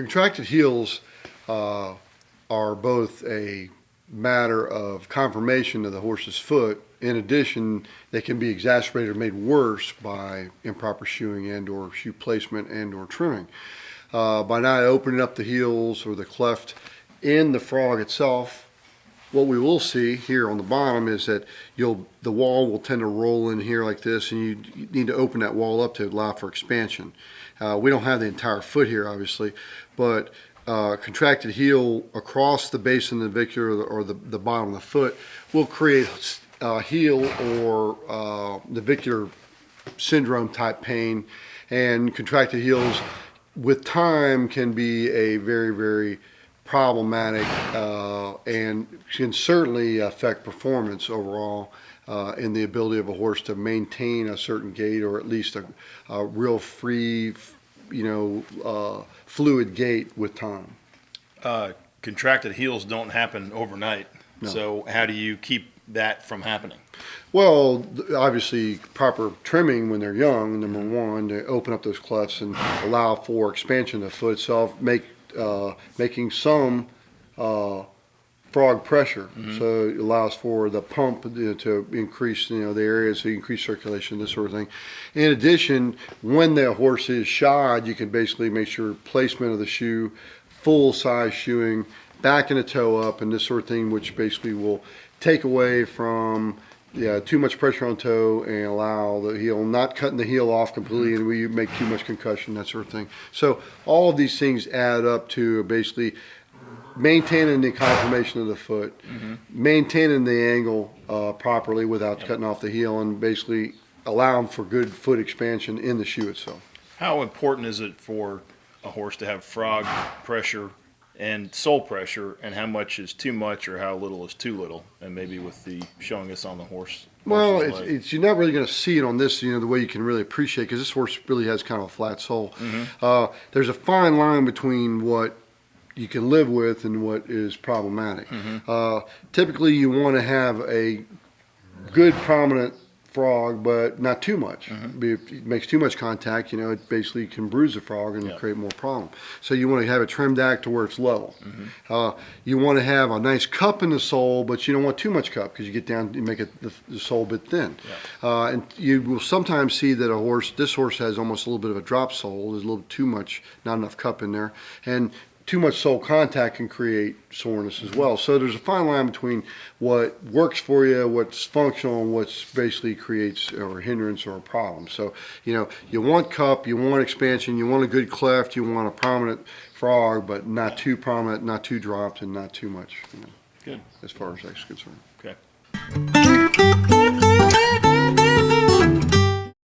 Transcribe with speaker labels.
Speaker 1: contracted heels are both a matter of conformation of the horse's foot. In addition, they can be exacerbated or made worse by improper shoeing and or shoe placement and or trimming. By not opening up the heels or the cleft in the frog itself, what we will see here on the bottom is that the wall will tend to roll in here like this, and you need to open that wall up to allow for expansion. We don't have the entire foot here, obviously, but contracted heel across the base of the navicular or the bottom of the foot will create heel or navicular syndrome type pain, and contracted heels with time can be a very, very problematic and can certainly affect performance overall in the ability of a horse to maintain a certain gait, or at least a real free, fluid gait with time.
Speaker 2: Contracted heels don't happen overnight.
Speaker 1: No.
Speaker 2: So how do you keep that from happening?
Speaker 1: Well, obviously proper trimming when they're young, number one, to open up those clefts and allow for expansion of the foot itself, making some frog pressure.
Speaker 2: Mm-hmm.
Speaker 1: So it allows for the pump to increase the area, so you increase circulation, this sort of thing. In addition, when the horse is shod, you can basically make sure placement of the shoe, full size shoeing, backing the toe up, and this sort of thing, which basically will take away from too much pressure on toe and allow the heel, not cutting the heel off completely, and we make too much concussion, that sort of thing. So all of these things add up to basically maintaining the conformation of the foot, maintaining the angle properly without cutting off the heel, and basically allowing for good foot expansion in the shoe itself.
Speaker 2: How important is it for a horse to have frog pressure and sole pressure, and how much is too much or how little is too little? And maybe with the showing us on the horse.
Speaker 1: Well, you're not really going to see it on this, the way you can really appreciate, because this horse really has kind of a flat sole. There's a fine line between what you can live with and what is problematic. Typically, you want to have a good prominent frog, but not too much. If it makes too much contact, it basically can bruise the frog and create more problem. So you want to have it trimmed back to where it's level. You want to have a nice cup in the sole, but you don't want too much cup, because you get down, you make the sole a bit thin. And you will sometimes see that this horse has almost a little bit of a drop sole. There's a little too much, not enough cup in there. And too much sole contact can create soreness as well. So there's a fine line between what works for you, what's functional, and what's basically creates or hindrance or a problem. So, you want cup, you want expansion, you want a good cleft, you want a prominent frog, but not too prominent, not too dropped, and not too much.
Speaker 2: Good.
Speaker 1: As far as that's concerned.
Speaker 2: Okay.